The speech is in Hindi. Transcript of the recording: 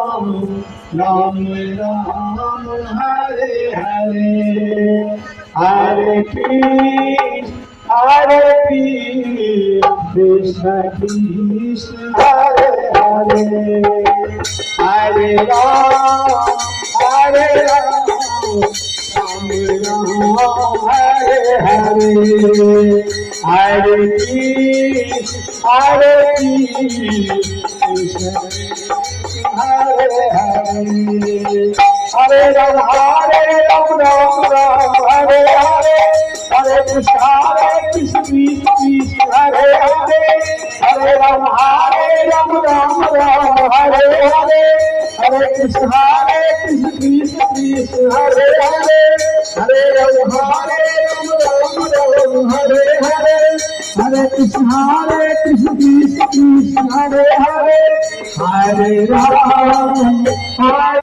राम राम हरे हरे हरे कृष्ण कृष्ण हरे हरे हरे राम राम राम हरे हरे हरे कृष्ण हरे हरे हरे राम राम राम हरे हरे हरे कृष्ण कृष्ण कृष्ण हरे हरे हरे राम राम राम हरे हरे हरे कृष्ण कृष्ण कृष्ण हरे हरे हरे राम राम राम हरे हरे हरे कृष्ण कृष्ण कृष्ण हरे हरे हरे राम